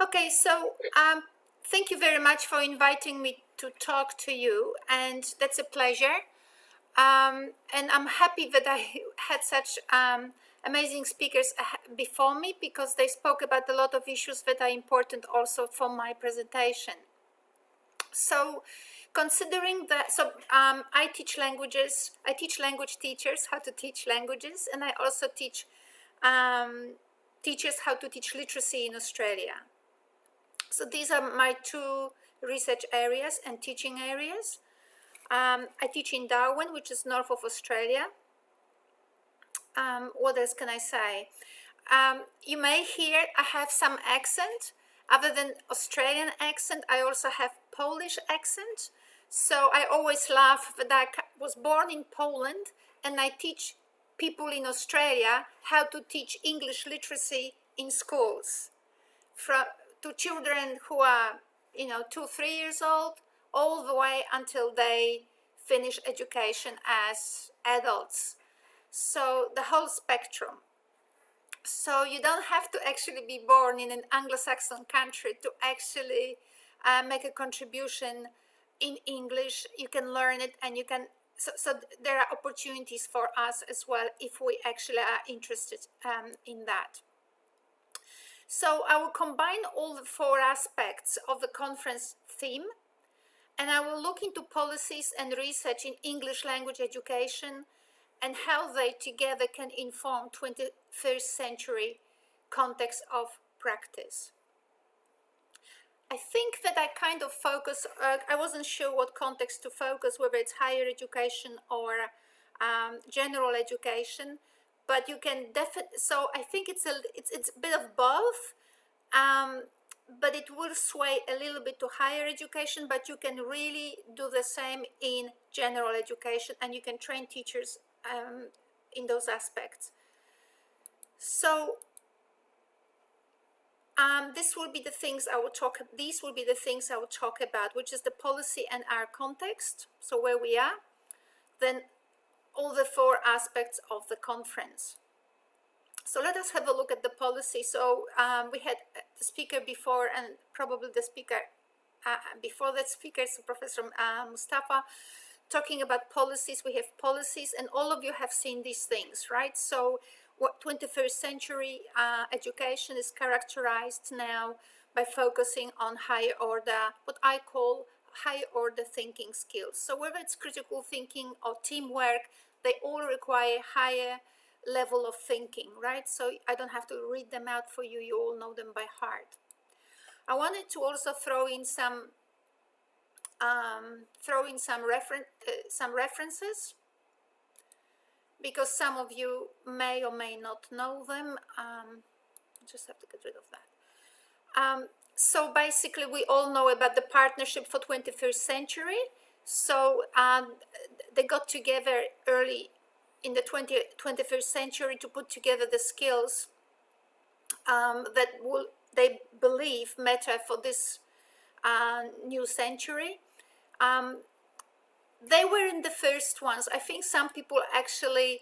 Okay, so thank you very much for inviting me to talk to you, and that's a pleasure. And I'm happy that I had such amazing speakers before me, because they spoke about a lot of issues that are important also for my presentation. So considering that, I teach languages, I teach language teachers how to teach languages, and I also teach teachers how to teach literacy in Australia. So these are my two research areas and teaching areas. I teach in Darwin, which is north of Australia. What else can I say? You may hear I have some accent. Other than Australian accent, I also have Polish accent. So I always laugh that I was born in Poland and I teach people in Australia how to teach English literacy in schools. To children who are 2-3 years old, all the way until they finish education as adults. So the whole spectrum. So you don't have to actually be born in an Anglo-Saxon country to actually make a contribution in English. You can learn it, and you can. So there are opportunities for us as well if we actually are interested in that. So I will combine all the four aspects of the conference theme, and I will look into policies and research in English language education and how they together can inform 21st century context of practice. I think that I kind of focus, I wasn't sure what context to focus, whether it's higher education or general education, but you can definitely, so I think it's a bit of both, but it will sway a little bit to higher education, but you can really do the same in general education, and you can train teachers in those aspects. So these will be the things I will talk about, which is the policy and our context, so where we are, then all the four aspects of the conference. So let us have a look at the policy. So we had the speaker before, and probably the speaker before that speaker, so Professor Mustafa, talking about policies. We have policies, and all of you have seen these things, right? So what 21st century education is characterized now by focusing on higher order, what I call higher order thinking skills. So whether it's critical thinking or teamwork, they all require higher level of thinking, right? So I don't have to read them out for you. You all know them by heart. I wanted to also throw in some references, because some of you may or may not know them. Just have to get rid of that. So basically, we all know about the Partnership for 21st Century. So they got together early in the 21st century to put together the skills that they believe matter for this new century. They were in the first ones. I think some people actually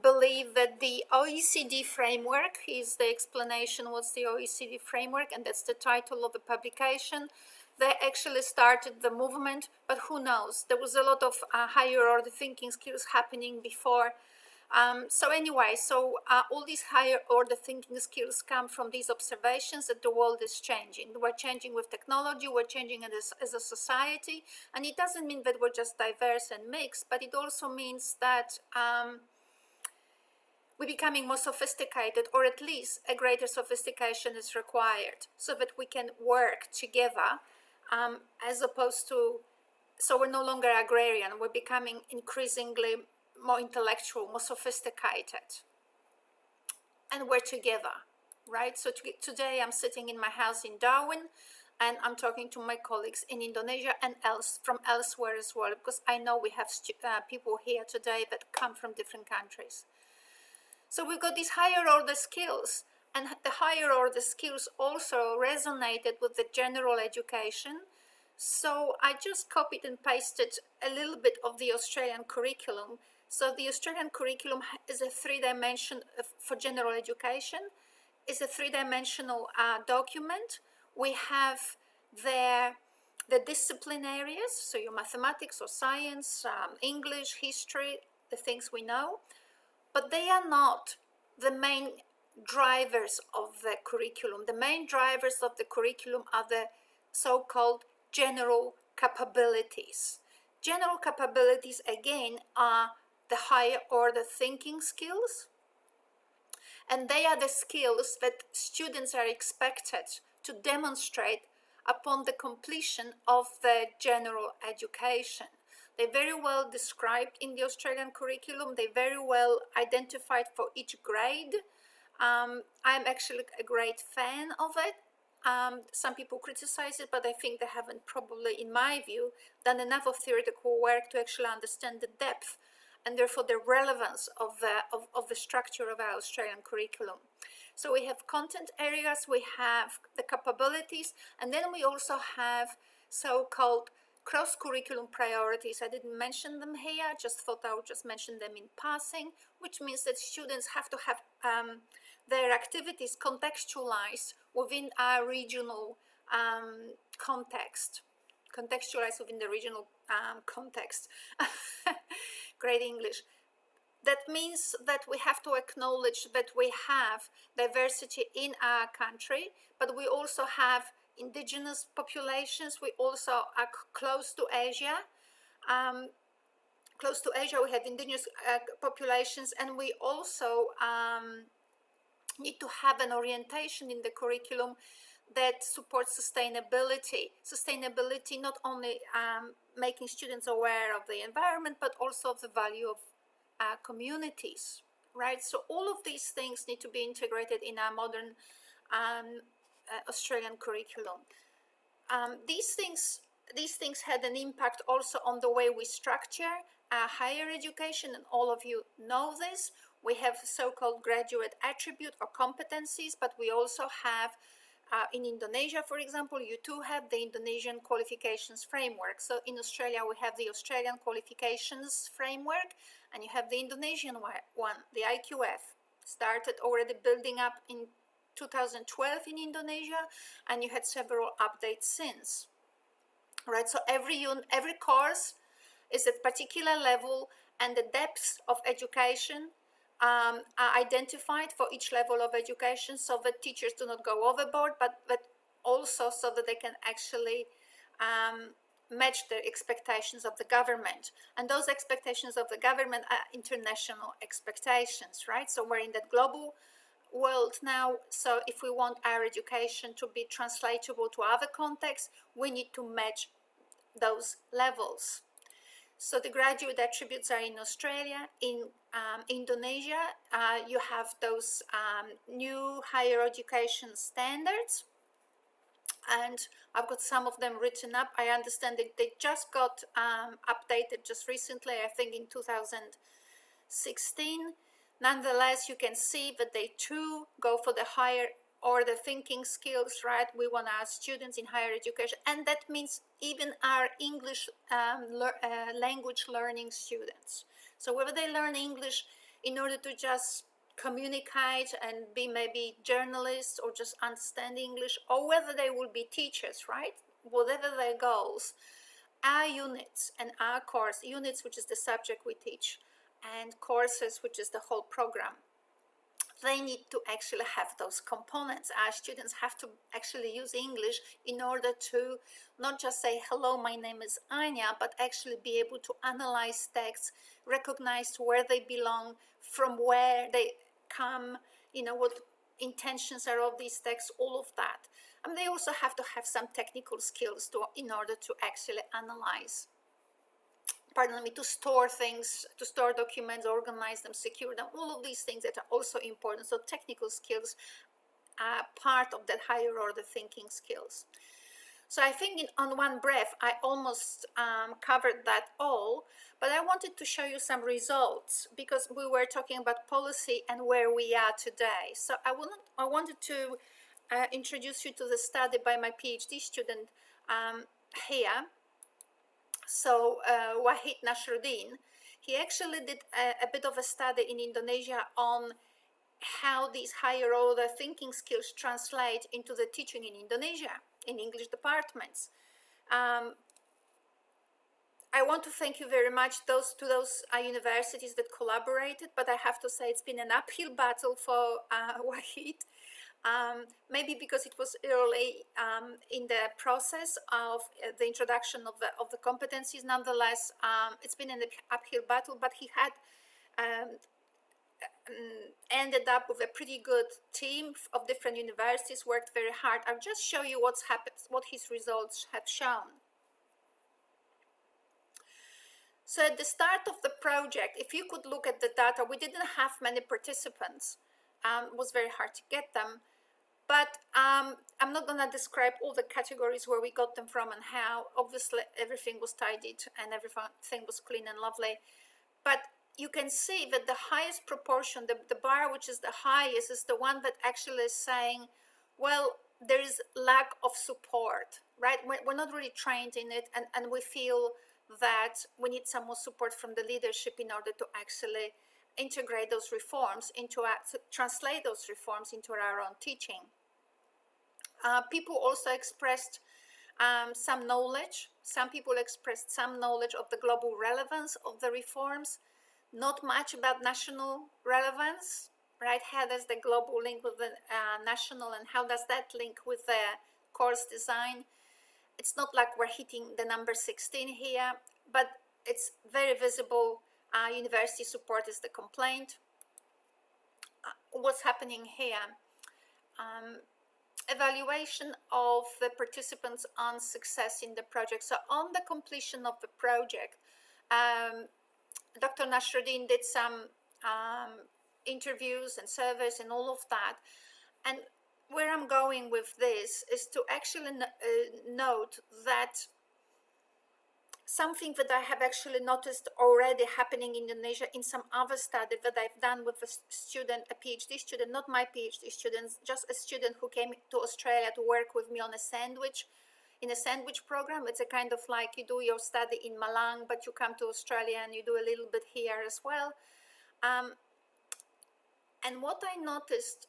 believe that the OECD framework is the explanation. What's the OECD framework? And that's the title of the publication. They actually started the movement, but who knows? There was a lot of higher order thinking skills happening before. So anyway, all these higher order thinking skills come from these observations that the world is changing. We're changing with technology, we're changing as a society, and it doesn't mean that we're just diverse and mixed, but it also means that we're becoming more sophisticated, or at least a greater sophistication is required so that we can work together, as opposed to, so we're no longer agrarian, we're becoming increasingly more intellectual, more sophisticated, and we're together, right? So today I'm sitting in my house in Darwin, and I'm talking to my colleagues in Indonesia and from elsewhere as well, because I know we have people here today that come from different countries. So we've got these higher order skills, and the higher order skills also resonated with the general education. So I just copied and pasted a little bit of the Australian curriculum. So the Australian curriculum is a 3-dimension for general education. is a three-dimensional document. We have there the discipline areas, so your mathematics or science, English, history, the things we know, but they are not the main drivers of the curriculum. The main drivers of the curriculum are the so-called general capabilities. General capabilities, again, are the higher order thinking skills, and they are the skills that students are expected to demonstrate upon the completion of the general education. They're very well described in the Australian curriculum. They're very well identified for each grade. I'm actually a great fan of it. Some people criticize it, but I think they haven't probably, in my view, done enough of theoretical work to actually understand the depth and therefore the relevance of the structure of our Australian curriculum. So we have content areas, we have the capabilities, and then we also have so-called cross-curriculum priorities. I didn't mention them here, I just thought I would just mention them in passing, which means that students have to have their activities contextualized within our regional context. Contextualized within the regional context. Great English. That means that we have to acknowledge that we have diversity in our country, but we also have indigenous populations. We also are close to Asia. Close to Asia, we have indigenous populations, and we also need to have an orientation in the curriculum that supports sustainability. Sustainability not only making students aware of the environment, but also of the value of communities, right? So all of these things need to be integrated in our modern Australian curriculum. These things had an impact also on the way we structure our higher education, and all of you know this. We have so-called graduate attribute or competencies, but we also have in Indonesia, for example, you too have the Indonesian Qualifications Framework. So in Australia, we have the Australian Qualifications Framework, and you have the Indonesian one, the IQF. Started already building up in 2012 in Indonesia, and you had several updates since. Right, so every course is at particular level, and the depths of education are identified for each level of education, so that teachers do not go overboard, but also so that they can actually match the expectations of the government. And those expectations of the government are international expectations, right? So we're in that global world now, so if we want our education to be translatable to other contexts, we need to match those levels. So the graduate attributes are in Australia. In Indonesia, you have those new higher education standards, and I've got some of them written up. I understand that they just got updated just recently, I think in 2016. Nonetheless, you can see that they too go for the higher order thinking skills, right? We want our students in higher education, and that means even our English language learning students. So whether they learn English in order to just communicate and be maybe journalists or just understand English, or whether they will be teachers, right? Whatever their goals, our units and our course, units which is the subject we teach, and courses which is the whole program, they need to actually have those components. Our students have to actually use English in order to not just say, hello, my name is Ania, but actually be able to analyze texts, recognize where they belong, from where they come, you know, what intentions are of these texts, all of that. And they also have to have some technical skills in order to actually analyze, to store things, to store documents, organize them, secure them, all of these things that are also important. So technical skills are part of that higher order thinking skills. So I think on one breath, I almost covered that all, but I wanted to show you some results because we were talking about policy and where we are today. So I wanted to introduce you to the study by my PhD student here. So Wahid, he actually did a bit of a study in Indonesia on how these higher order thinking skills translate into the teaching in Indonesia, in English departments. I want to thank you very much to those universities that collaborated, but I have to say it's been an uphill battle for Wahid. Maybe because it was early in the process of the introduction of the competencies. Nonetheless, it's been an uphill battle, but he had ended up with a pretty good team of different universities, worked very hard. I'll just show you what's happened, what his results have shown. So at the start of the project, if you could look at the data, we didn't have many participants. It was very hard to get them. But I'm not going to describe all the categories where we got them from and how. Obviously, everything was tidied and everything was clean and lovely. But you can see that the highest proportion, the bar which is the highest, is the one that actually is saying, well, there is lack of support, right? We're not really trained in it, and we feel that we need some more support from the leadership in order to actually integrate those reforms into translate those reforms into our own teaching. People also expressed some knowledge. Some people expressed some knowledge of the global relevance of the reforms, not much about national relevance, right? How does the global link with the national, and how does that link with the course design? It's not like we're hitting the number 16 here, but it's very visible. University support is the complaint. What's happening here? Evaluation of the participants on success in the project. So on the completion of the project, Dr. Nasruddin did some interviews and surveys and all of that. And where I'm going with this is to actually note that something that I have actually noticed already happening in Indonesia in some other study that I've done with a student, a PhD student, not my PhD students, just a student who came to Australia to work with me on in a sandwich program. It's a kind of like you do your study in Malang, but you come to Australia and you do a little bit here as well. And what I noticed,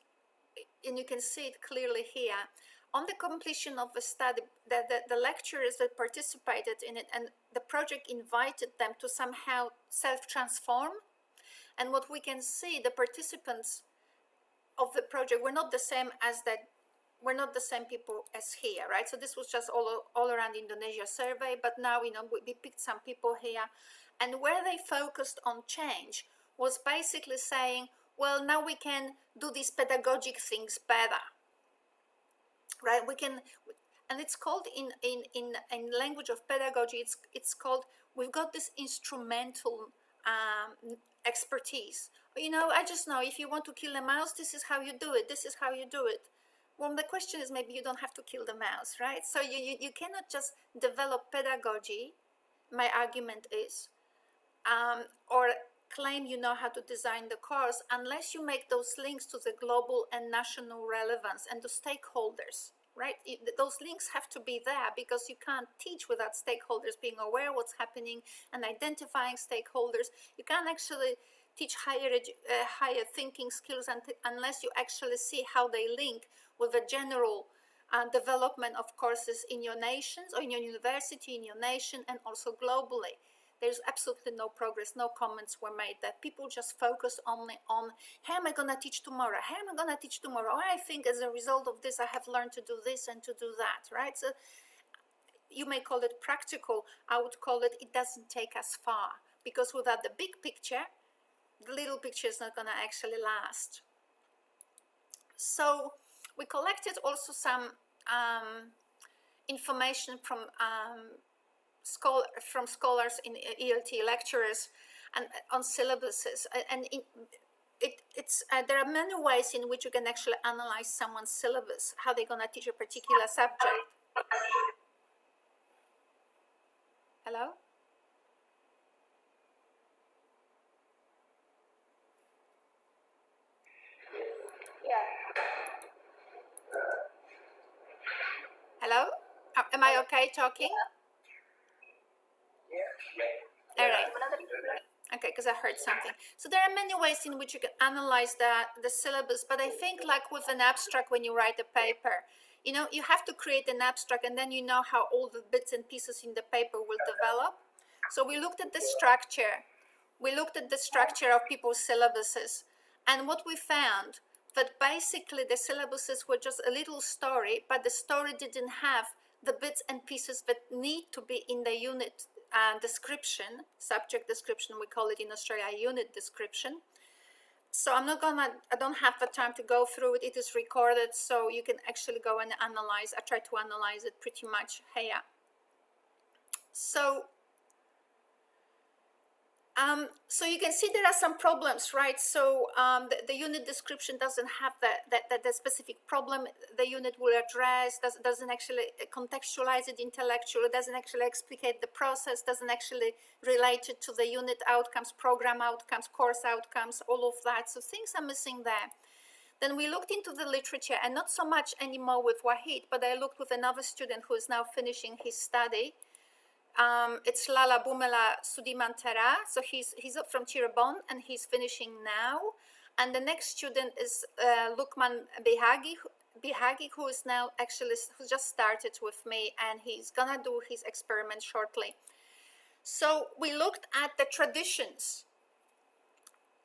and you can see it clearly here, on the completion of the study, the lecturers that participated in it and the project invited them to somehow self-transform. And what we can see, the participants of the project were not the same as that. We're not the same people as here, right? So this was just all around Indonesia survey, but now we picked some people here, and where they focused on change was basically saying, well, now we can do these pedagogic things better, right? We can, and it's called in language of pedagogy, it's called, we've got this instrumental expertise. I just know if you want to kill a mouse, this is how you do it. This is how you do it. Well, the question is, maybe you don't have to kill the mouse, right? So you cannot just develop pedagogy, my argument is, or claim you know how to design the course unless you make those links to the global and national relevance and the stakeholders, right? Those links have to be there, because you can't teach without stakeholders being aware what's happening and identifying stakeholders. You can't actually teach higher thinking skills unless you actually see how they link with the general development of courses in your nations, or in your university, in your nation, and also globally. There's absolutely no progress, no comments were made, that people just focus only on, how am I going to teach tomorrow? How am I going to teach tomorrow? Oh, I think as a result of this, I have learned to do this and to do that, right? So you may call it practical. I would call it, it doesn't take us far, because without the big picture, the little picture is not going to actually last. So we collected also some information from scholars in ELT, lecturers, and on syllabuses, and there are many ways in which you can actually analyze someone's syllabus, how they're going to teach a particular subject. Hello? Hello? Am I okay talking? All right. Okay, because I heard something. So there are many ways in which you can analyze the syllabus, but I think like with an abstract, when you write a paper, you have to create an abstract, and then you know how all the bits and pieces in the paper will develop. So we looked at the structure. We looked at the structure of people's syllabuses, and what we found that basically the syllabuses were just a little story, but the story didn't have the bits and pieces that need to be in the unit description, subject description, we call it in Australia unit description. So I don't have the time to go through it. It is recorded, so you can actually go and analyze. I try to analyze it pretty much here. So you can see there are some problems, right? So the unit description doesn't have the specific problem the unit will address, doesn't actually contextualize it intellectually, doesn't actually explicate the process, doesn't actually relate it to the unit outcomes, program outcomes, course outcomes, all of that. So things are missing there. Then we looked into the literature, and not so much anymore with Wahid, but I looked with another student who is now finishing his study. It's Lala Bumela Sudimantara, so he's from Cirebon, and he's finishing now. And the next student is Lukman Bihagi, who is now who just started with me, and he's gonna do his experiment shortly. So we looked at the traditions,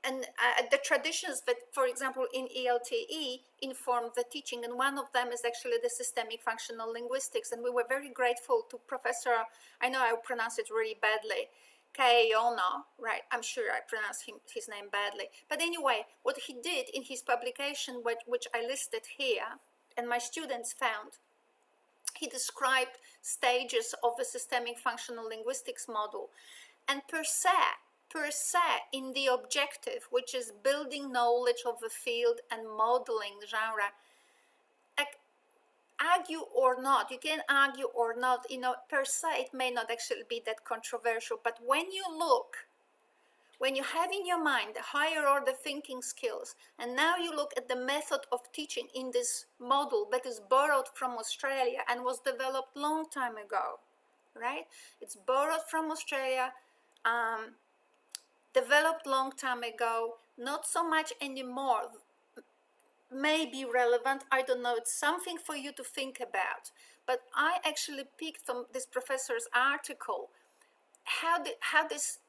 and the traditions that, for example, in ELTE informed the teaching, and one of them is actually the systemic functional linguistics. And we were very grateful to Professor, I know I pronounce it really badly, Kayono, right? I'm sure I pronounced his name badly. But anyway, what he did in his publication, which I listed here, and my students found, he described stages of the systemic functional linguistics model. And per se, in the objective, which is building knowledge of the field and modeling genre, argue or not, you can argue or not, per se, it may not actually be that controversial, but when you have in your mind the higher order thinking skills, and now you look at the method of teaching in this model that is borrowed from Australia and was developed long time ago, right? It's borrowed from Australia, developed long time ago, not so much anymore, may be relevant, I don't know, it's something for you to think about. But I actually picked from this professor's article how this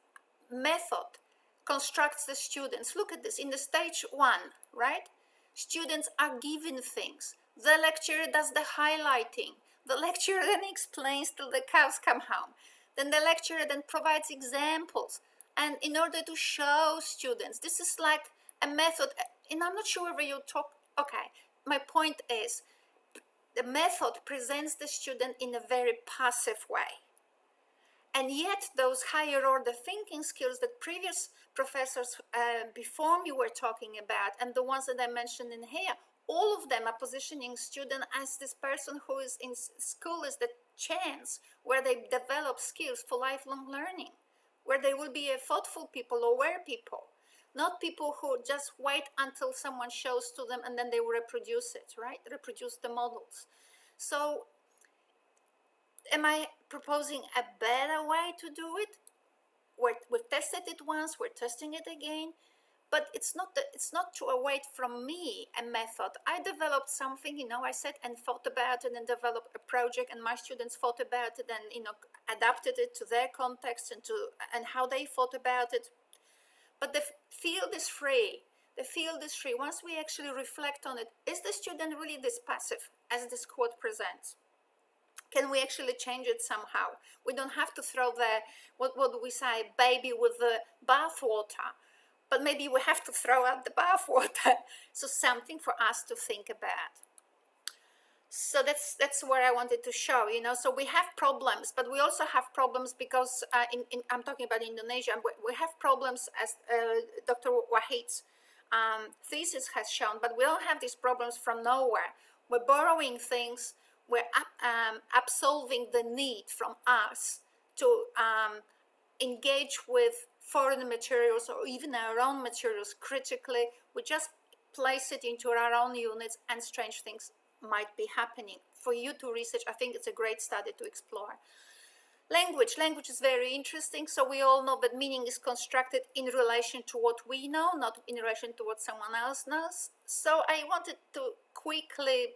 method constructs the students. Look at this, in the stage 1, right? Students are given things. The lecturer does the highlighting. The lecturer then explains till the cows come home. Then the lecturer then provides examples. And in order to show students, this is like a method, and I'm not sure whether you talk, okay, my point is, the method presents the student in a very passive way. And yet those higher order thinking skills that previous professors before me were talking about, and the ones that I mentioned in here, all of them are positioning student as this person who is in school is the chance where they develop skills for lifelong learning, where they will be a thoughtful people, aware people, not people who just wait until someone shows to them and then they will reproduce it, right? Reproduce the models. So am I proposing a better way to do it? We've tested it once, we're testing it again, but it's not to await from me a method. I developed something, I sat and thought about it and developed a project, and my students thought about it and adapted it to their context and how they thought about it. But the field is free. The field is free. Once we actually reflect on it, is the student really this passive as this quote presents? Can we actually change it somehow? We don't have to throw what do we say, baby with the bathwater, but maybe we have to throw out the bathwater. So something for us to think about. So that's what I wanted to show, So we have problems, but we also have problems because I'm talking about Indonesia. We have problems as Dr. Wahid's thesis has shown, but we don't have these problems from nowhere. We're borrowing things. We're absolving the need from us to engage with foreign materials or even our own materials critically. We just place it into our own units, and strange things might be happening. For you to research, I think it's a great study to explore. Language is very interesting. So we all know that meaning is constructed in relation to what we know, not in relation to what someone else knows. So I wanted to quickly,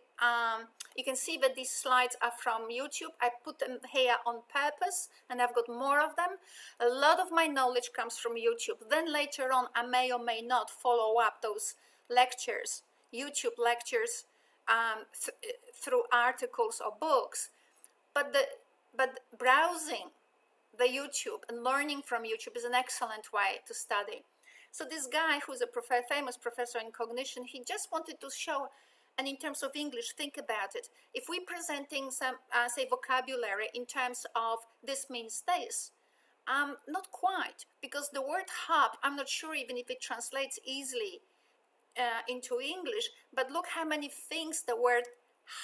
you can see that these slides are from YouTube. I put them here on purpose, and I've got more of them. A lot of my knowledge comes from YouTube. Then later on, I may or may not follow up those lectures, YouTube lectures, through articles or books. But browsing the YouTube and learning from YouTube is an excellent way to study. So this guy, who's a famous professor in cognition, he just wanted to show, and in terms of English, think about it. If we're presenting some, say, vocabulary in terms of this means this, not quite, because the word hub, I'm not sure even if it translates easily into English, but look how many things the word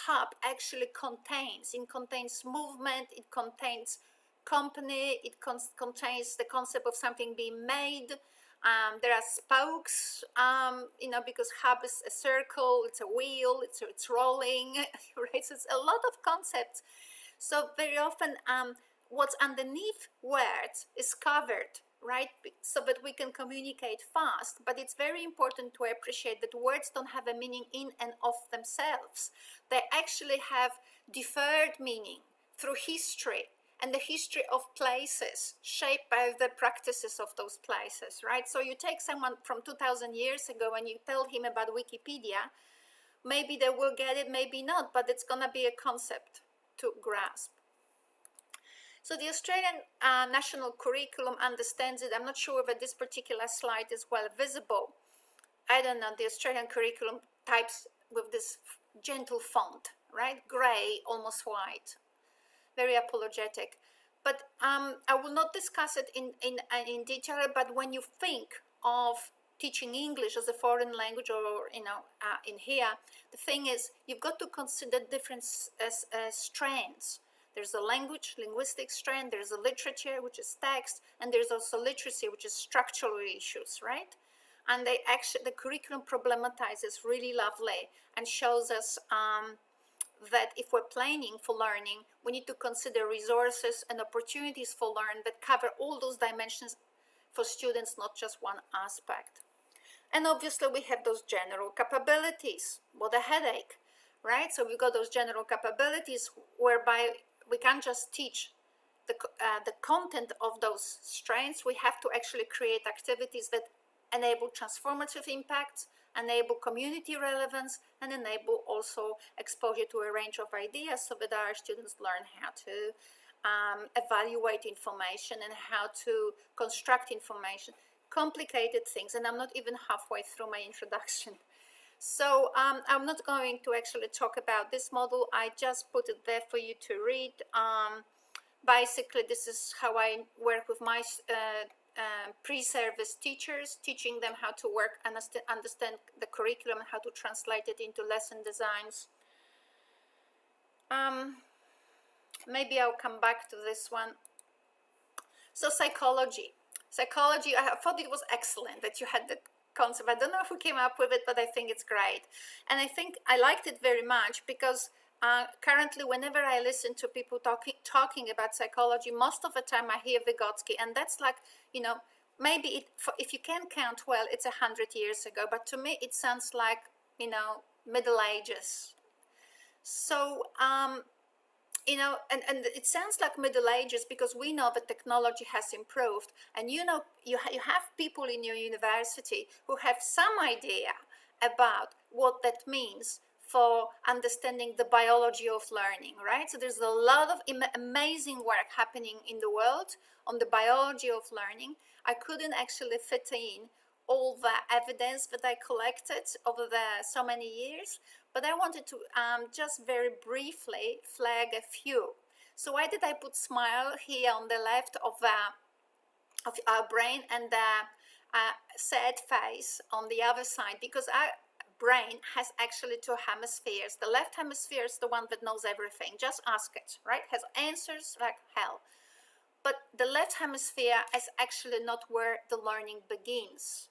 hub actually contains. It contains movement, it contains company, it contains the concept of something being made. There are spokes, because hub is a circle, it's a wheel, it's rolling, right? So it's a lot of concepts. So very often what's underneath words is covered, right? So that we can communicate fast. But it's very important to appreciate that words don't have a meaning in and of themselves. They actually have deferred meaning through history and the history of places shaped by the practices of those places, right? So you take someone from 2000 years ago and you tell him about Wikipedia, maybe they will get it, maybe not, but it's gonna be a concept to grasp. So the Australian national curriculum understands it. I'm not sure whether this particular slide is well visible. I don't know, the Australian curriculum types with this gentle font, right? Gray, almost white, very apologetic. But I will not discuss it in detail, but when you think of teaching English as a foreign language, or in here, the thing is, you've got to consider different strands. There's a linguistics strand, there's a literature, which is text, and there's also literacy, which is structural issues, right? And the curriculum problematizes really lovely and shows us that if we're planning for learning, we need to consider resources and opportunities for learning that cover all those dimensions for students, not just one aspect. And obviously we have those general capabilities. What a headache, right? So we've got those general capabilities whereby we can't just teach the content of those strains. We have to actually create activities that enable transformative impacts, enable community relevance, and enable also exposure to a range of ideas so that our students learn how to evaluate information and how to construct information. Complicated things, and I'm not even halfway through my introduction. So I'm not going to actually talk about this model. I just put it there for you to read. Basically, this is how I work with my pre-service teachers, teaching them how to work and understand the curriculum and how to translate it into lesson designs. Maybe I'll come back to this one. So psychology, I thought it was excellent that you had the concept. I don't know who came up with it, but I think it's great. And I think I liked it very much because currently whenever I listen to people talking about psychology, most of the time I hear Vygotsky, and that's like, maybe if you can count well, it's 100 years ago, but to me it sounds like, Middle Ages. So and it sounds like Middle Ages because we know that technology has improved, and you have people in your university who have some idea about what that means for understanding the biology of learning, right? So there's a lot of amazing work happening in the world on the biology of learning. I couldn't actually fit in all the evidence that I collected over so many years, but I wanted to just very briefly flag a few. So why did I put smile here on the left of our brain and the sad face on the other side? Because our brain has actually two hemispheres. The left hemisphere is the one that knows everything. Just ask it, right? Has answers like hell. But the left hemisphere is actually not where the learning begins.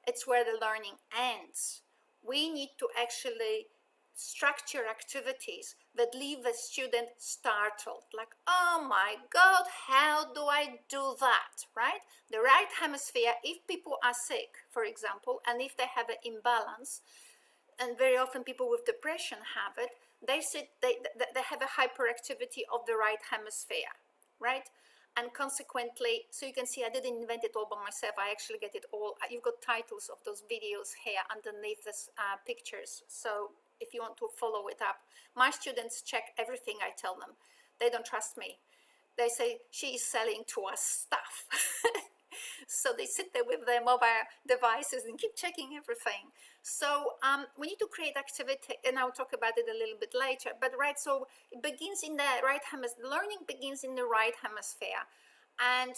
It's where the learning ends. We need to actually structure activities that leave the student startled, like, oh my God, how do I do that, right? The right hemisphere, if people are sick, for example, and if they have an imbalance, and very often people with depression have it, they have a hyperactivity of the right hemisphere, right? And consequently, so you can see I didn't invent it all by myself. I actually get it all. You've got titles of those videos here underneath this pictures. So if you want to follow it up, my students check everything I tell them. They don't trust me. They say, she is selling to us stuff. So they sit there with their mobile devices and keep checking everything. So we need to create activity, and I'll talk about it a little bit later. But right, so it begins in the right hemisphere. Learning begins in the right hemisphere, and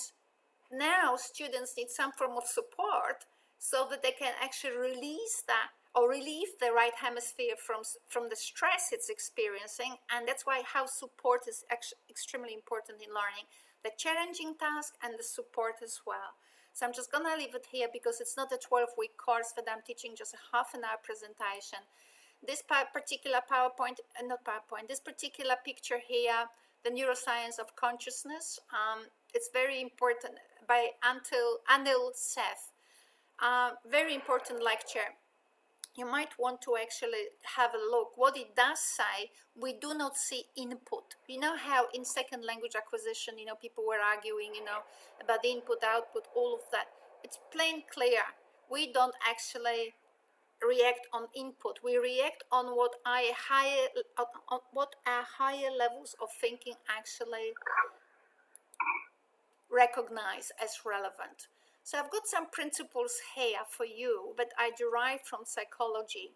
now students need some form of support so that they can actually release that or relieve the right hemisphere from the stress it's experiencing. And that's why how support is actually extremely important in learning, the challenging task and the support as well. So I'm just gonna leave it here because it's not a 12-week course that I'm teaching, just a half-an-hour presentation. This particular PowerPoint, this particular picture here, the neuroscience of consciousness, it's very important, by Anil Seth. Very important lecture. You might want to actually have a look. What it does say, we do not see input. You know how in second language acquisition, people were arguing, about the input, output, all of that. It's plain clear. We don't actually react on input. We react on what our higher levels of thinking actually recognize as relevant. So I've got some principles here for you that I derived from psychology,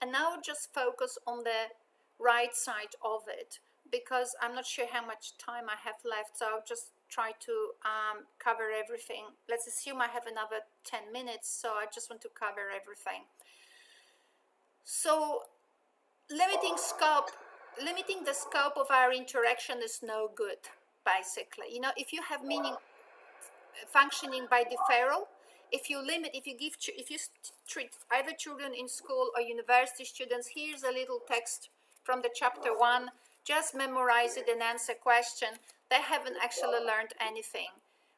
and now I'll just focus on the right side of it because I'm not sure how much time I have left, so I'll just try to cover everything. Let's assume I have another 10 minutes, so I just want to cover everything. So limiting the scope of our interaction is no good, basically. If you have meaning functioning by deferral, if you treat either children in school or university students, here's a little text from the chapter 1, just memorize it and answer question, they haven't actually learned anything,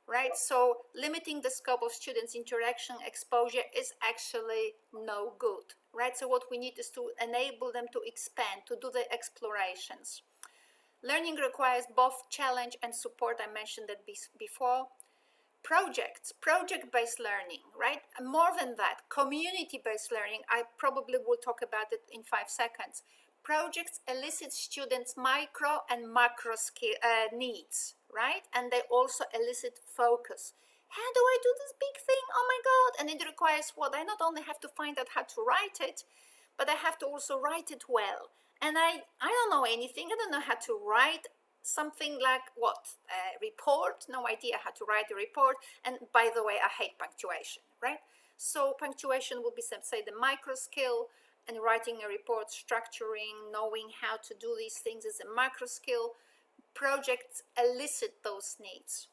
right? So limiting the scope of students' interaction exposure is actually no good, right? So what we need is to enable them to expand, to do the explorations. Learning requires both challenge and support. I mentioned that before. Project-based learning, right? More than that, community-based learning, I probably will talk about it in 5 seconds. Projects elicit students' micro and macro needs, right? And they also elicit focus. How do I do this big thing? Oh my God. And it requires what? I not only have to find out how to write it, but I have to also write it well. And I don't know anything. I don't know how to write something like what? A report? No idea how to write a report. And by the way, I hate punctuation, right? So punctuation will be, say, the micro skill, and writing a report, structuring, knowing how to do these things is a macro skill. Projects elicit those needs.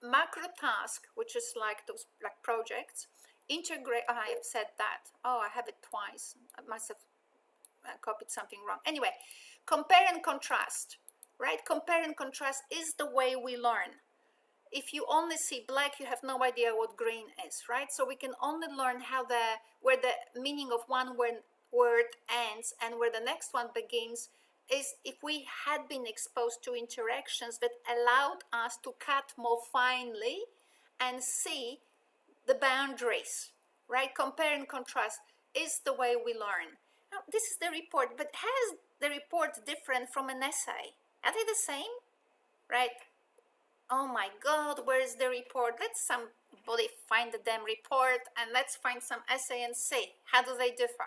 Macro task, which is like those like projects, integrate. I have said that. Oh, I have it twice. I must have copied something wrong. Anyway, compare and contrast, right? Compare and contrast is the way we learn. If you only see black, you have no idea what green is, right? So we can only learn where the meaning of one word ends and where the next one begins is if we had been exposed to interactions that allowed us to cut more finely and see the boundaries, right? Compare and contrast is the way we learn. Now, this is the report, but how is the report different from an essay? Are they the same, right? Oh my God, where is the report? Let somebody find the damn report and let's find some essay and see how do they differ.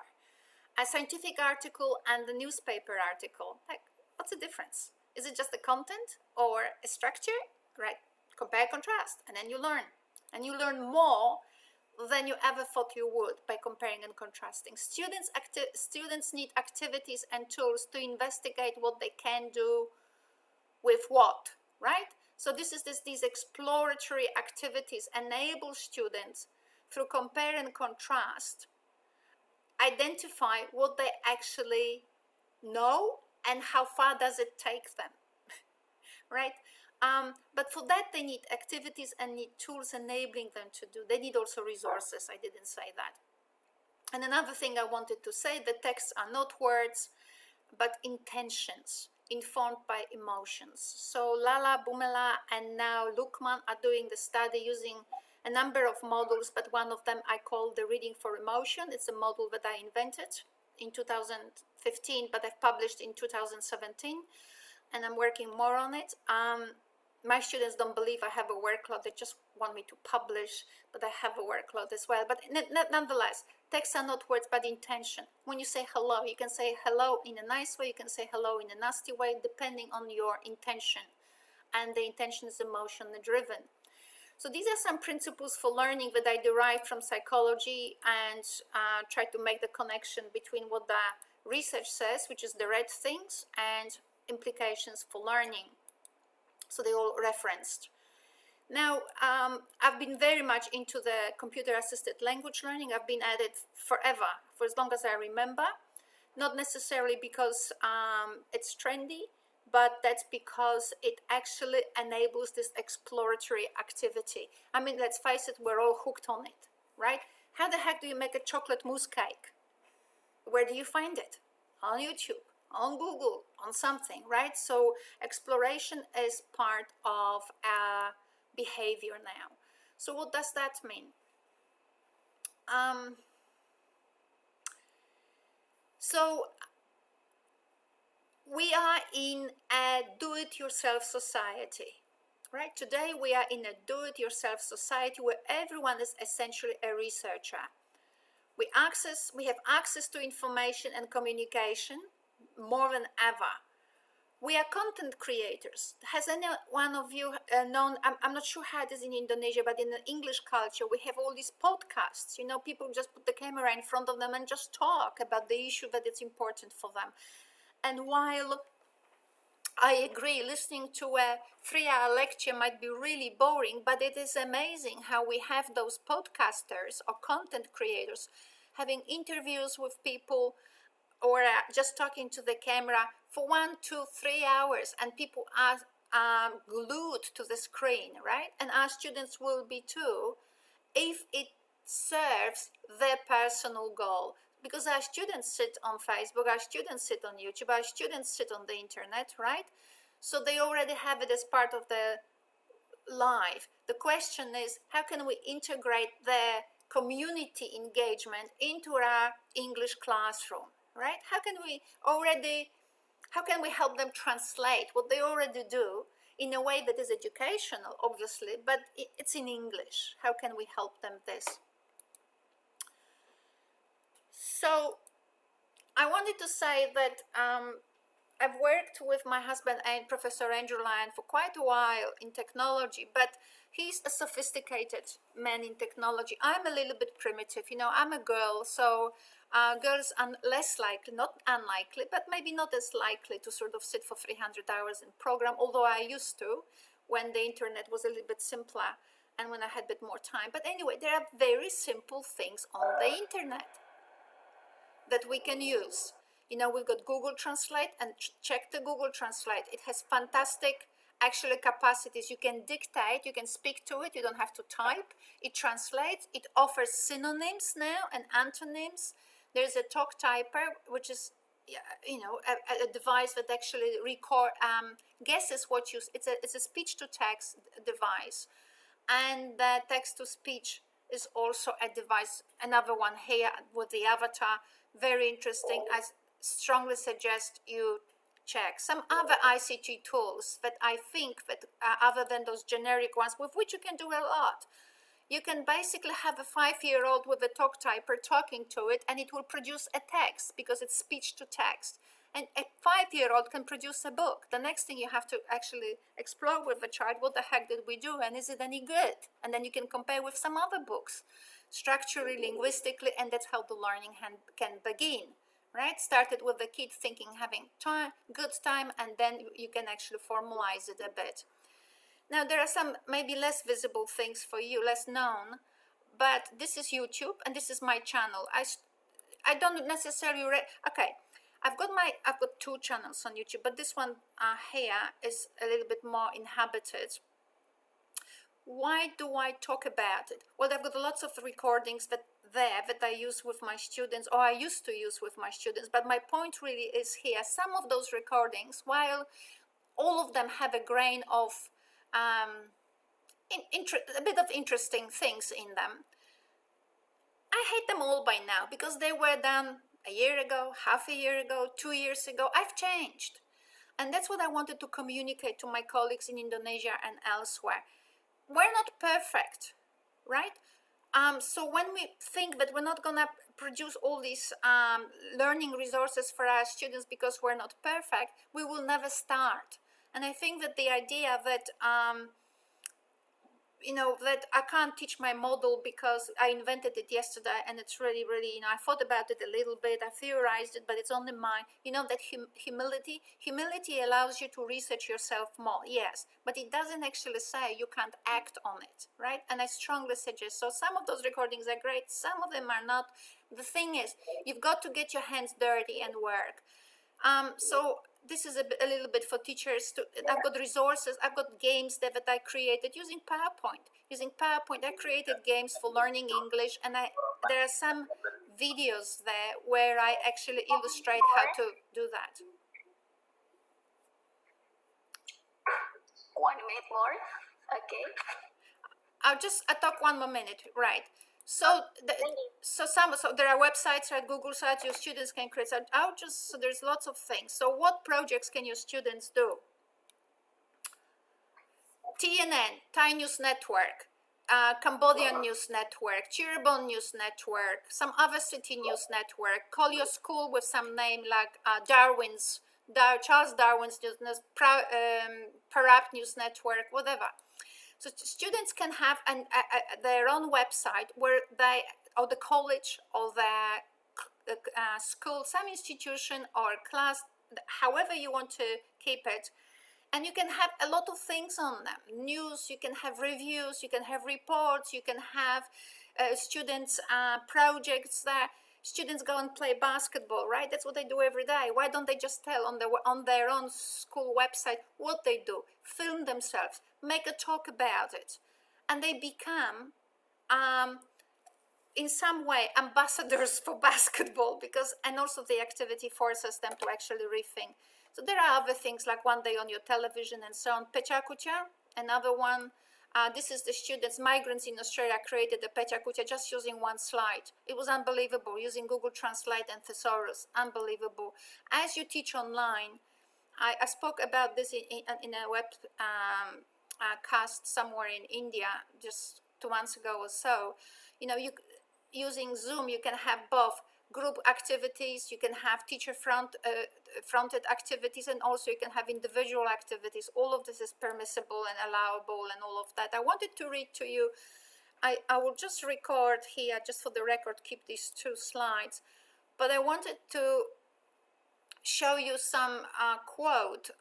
A scientific article and the newspaper article, like, what's the difference? Is it just the content or a structure? Right, compare, contrast, and then you learn. And you learn more than you ever thought you would by comparing and contrasting. Students need activities and tools to investigate what they can do with what, right? So these exploratory activities enable students through compare and contrast identify what they actually know and how far does it take them, right? But for that, they need activities and need tools enabling them to do. They need also resources. I didn't say that. And another thing I wanted to say, the texts are not words, but intentions informed by emotions. So Lala, Bumela, and now Lukman are doing the study using a number of models, but one of them I call the reading for emotion. It's a model that I invented in 2015, but I've published in 2017, and I'm working more on it. My students don't believe I have a workload. They just want me to publish, but I have a workload as well. But nonetheless, texts are not words, but intention. When you say hello, you can say hello in a nice way, you can say hello in a nasty way, depending on your intention. And the intention is emotion driven. So these are some principles for learning that I derived from psychology, and try to make the connection between what the research says, which is the red things, and implications for learning. So they all referenced. Now, I've been very much into the computer-assisted language learning. I've been at it forever, for as long as I remember. Not necessarily because it's trendy, but that's because it actually enables this exploratory activity. I mean, let's face it, we're all hooked on it, right? How the heck do you make a chocolate mousse cake? Where do you find it? On YouTube, on Google, on something, right? So exploration is part of behavior now. So what does that mean? So we are in a do-it-yourself society, right? Today we are in a do-it-yourself society where everyone is essentially a researcher. We have access to information and communication more than ever. We are content creators. Has any one of you known, I'm not sure how it is in Indonesia, but in the English culture, we have all these podcasts. You know, people just put the camera in front of them and just talk about the issue that is important for them. And while I agree, listening to a 3-hour lecture might be really boring, but it is amazing how we have those podcasters or content creators having interviews with people, or just talking to the camera for 1, 2, 3 hours, and people are glued to the screen, right? And our students will be too, if it serves their personal goal. Because our students sit on Facebook, our students sit on YouTube, our students sit on the internet, right? So they already have it as part of their life. The question is, how can we integrate their community engagement into our English classroom, right? How can we help them translate what they already do in a way that is educational, obviously, but it's in English? How can we help them this? So I wanted to say that I've worked with my husband and Professor Andrew Lian for quite a while in technology, but he's a sophisticated man in technology. I'm a little bit primitive, you know, I'm a girl, so girls are less likely, not unlikely, but maybe not as likely to sort of sit for 300 hours in program, although I used to when the internet was a little bit simpler and when I had a bit more time. But anyway, there are very simple things on the internet that we can use. You know, we've got Google Translate, and check the Google Translate. It has fantastic actually capacities. You can dictate, you can speak to it, you don't have to type. It translates, it offers synonyms now and antonyms. There's a talk typer, which is, you know, a device that actually guesses what you, it's a speech to text device. And the text to speech is also a device, another one here with the avatar, very interesting. I strongly suggest you check some other ICT tools that I think that other than those generic ones with which you can do a lot. You can basically have a 5-year-old with a talk typer talking to it, and it will produce a text because it's speech to text. And a 5-year-old can produce a book. The next thing you have to actually explore with the child, what the heck did we do, and is it any good? And then you can compare with some other books, structurally, linguistically, and that's how the learning can begin, right? Started with the kid thinking, having time, good time, and then you can actually formalize it a bit. Now, there are some maybe less visible things for you, less known, but this is YouTube, and this is my channel. I don't necessarily okay. I've got two channels on YouTube, but this one here is a little bit more inhabited. Why do I talk about it? Well, I've got lots of recordings that I use with my students, or I used to use with my students. But my point really is here. Some of those recordings, while all of them have a grain of a bit of interesting things in them, I hate them all by now because they were done a year ago, half a year ago, 2 years ago. I've changed. And that's what I wanted to communicate to my colleagues in Indonesia and elsewhere. We're not perfect, right? So when we think that we're not gonna produce all these learning resources for our students because we're not perfect, we will never start. And I think that the idea that that I can't teach my model because I invented it yesterday and it's really, really, I thought about it a little bit, I theorized it, but it's only mine. That humility allows you to research yourself more, yes, but it doesn't actually say you can't act on it, right? And I strongly suggest, so some of those recordings are great, some of them are not. The thing is, you've got to get your hands dirty and work. So this is a little bit for teachers. I've got resources, I've got games that I created using PowerPoint. I created games for learning English, and there are some videos there where I actually illustrate how to do that. 1 minute more. Okay. I'll talk 1 more minute, right? So there are websites, right, Google sites your students can create. So there's lots of things. So what projects can your students do? TNN, Thai News Network, Cambodian News Network, Cirebon News Network, some other city news network. Call your school with some name like Charles Darwin's News, Parap News Network, whatever. So students can have their own website where or the college or the school, some institution or class, however you want to keep it. And you can have a lot of things on them. News, you can have reviews, you can have reports, you can have students' projects there. Students go and play basketball, right? That's what they do every day. Why don't they just tell on their own school website what they do? Film themselves, make a talk about it. And they become, in some way, ambassadors for basketball and also the activity forces them to actually rethink. So there are other things like One Day on Your Television and so on. Pecha Kucha, another one. This is the students, migrants in Australia created the Pecha Kucha just using one slide. It was unbelievable, using Google Translate and Thesaurus, unbelievable. As you teach online, I spoke about this in a web cast somewhere in India just 2 months ago or so. Using Zoom, you can have both group activities, you can have teacher fronted activities, and also you can have individual activities. All of this is permissible and allowable and all of that. I wanted to read to you, I will just record here, just for the record, keep these 2 slides, but I wanted to show you some quote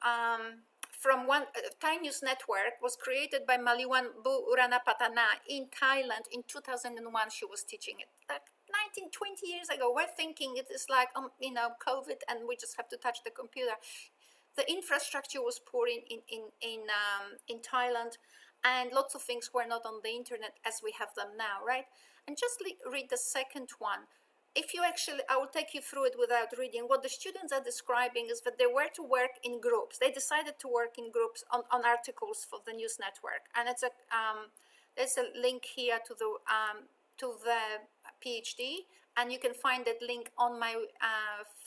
from one. Thai News Network was created by Maliwan Bu Uranapatana in Thailand in 2001. She was teaching it. 19, 20 years ago, we're thinking it is like, COVID and we just have to touch the computer. The infrastructure was poor in Thailand, and lots of things were not on the internet as we have them now, right? And just read the second one. I will take you through it without reading. What the students are describing is that they were to work in groups. They decided to work in groups on articles for the news network. And there's a link here to the PhD, and you can find that link on my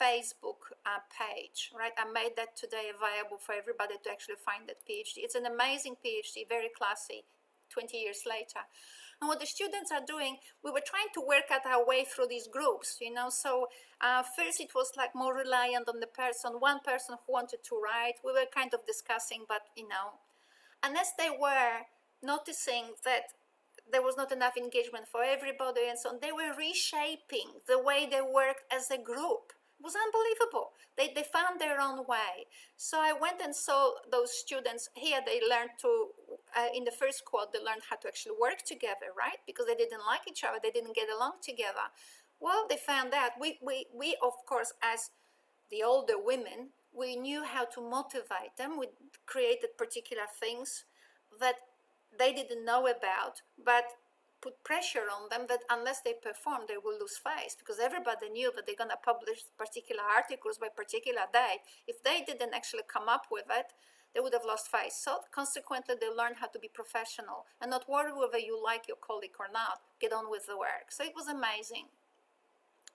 Facebook page, right? I made that today available for everybody to actually find that PhD. It's an amazing PhD, very classy, 20 years later. And what the students are doing, we were trying to work out our way through these groups, so first it was like more reliant on one person who wanted to write. We were kind of discussing, but and as they were noticing that there was not enough engagement for everybody and so on, they were reshaping the way they worked as a group. It was unbelievable. They found their own way. So I went and saw those students here. They learned in the first quote, they learned how to actually work together, right? Because they didn't like each other. They didn't get along together. Well, they found out. We of course, as the older women, we knew how to motivate them. We created particular things that they didn't know about, but put pressure on them that unless they perform, they will lose face, because everybody knew that they're going to publish particular articles by particular date. If they didn't actually come up with it, they would have lost face. So consequently, they learned how to be professional and not worry whether you like your colleague or not. Get on with the work. So it was amazing.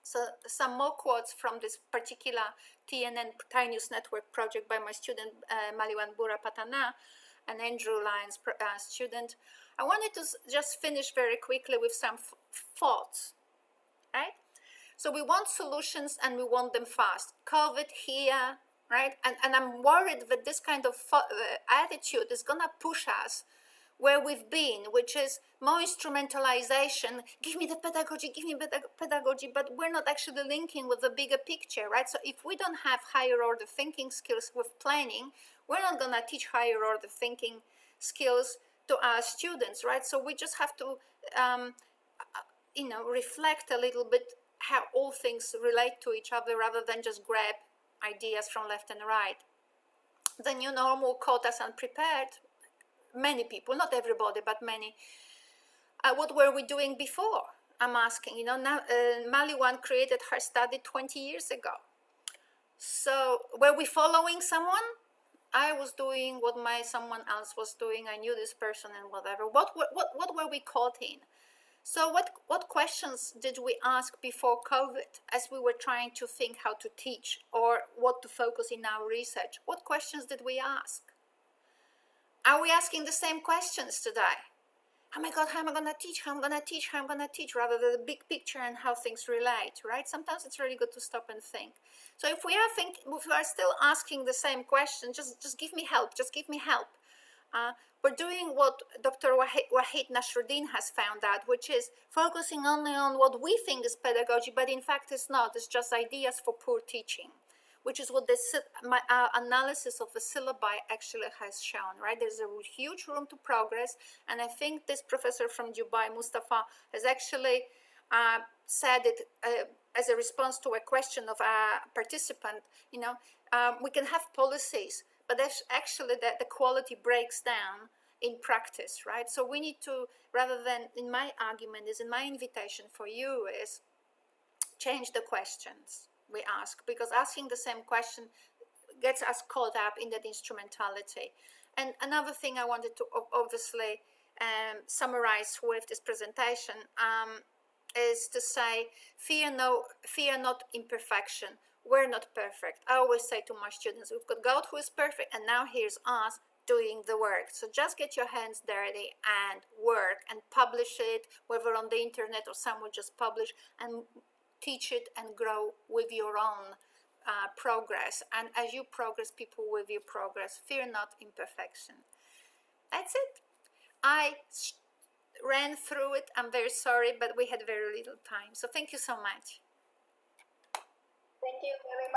So some more quotes from this particular TNN News Network project by my student Maliwan Bura Patana, an Andrew Lyons student. I wanted to just finish very quickly with some thoughts, right? So we want solutions and we want them fast. COVID here, right? And I'm worried that this kind of attitude is gonna push us where we've been, which is more instrumentalization. Give me the pedagogy, give me pedagogy, but we're not actually linking with the bigger picture, right? So if we don't have higher order thinking skills with planning, we're not gonna teach higher order thinking skills to our students, right? So we just have to, reflect a little bit how all things relate to each other rather than just grab ideas from left and right. The new normal caught us unprepared. Many people, not everybody, but many. What were we doing before? I'm asking. Now Maliwan created her study 20 years ago. So were we following someone? I was doing what someone else was doing. I knew this person and whatever. What were we caught in? So what questions did we ask before COVID as we were trying to think how to teach or what to focus in our research? What questions did we ask? Are we asking the same questions today? Oh my God, how am I going to teach? How am I going to teach? How am I going to teach? Rather than the big picture and how things relate, right? Sometimes it's really good to stop and think. So if we are still asking the same question, just give me help. Just give me help. We're doing what Dr. Wahid Nasruddin has found out, which is focusing only on what we think is pedagogy, but in fact it's not. It's just ideas for poor teaching, which is what my analysis of the syllabi actually has shown, right? There's a huge room to progress, and I think this professor from Dubai, Mustafa, has actually said it as a response to a question of a participant. We can have policies, but that's actually the quality breaks down in practice, right? So we need to, rather than, in my invitation for you is change the questions we ask, because asking the same question gets us caught up in that instrumentality. And another thing I wanted to obviously summarize with this presentation is to say, fear not imperfection. We're not perfect. I always say to my students, we've got God who is perfect, and now here's us doing the work. So just get your hands dirty and work and publish it, whether on the internet or someone just publish, and teach it and grow with your own progress. And as you progress, people with you progress. Fear not imperfection. That's it. I ran through it. I'm very sorry, but we had very little time. So thank you so much. Thank you very much.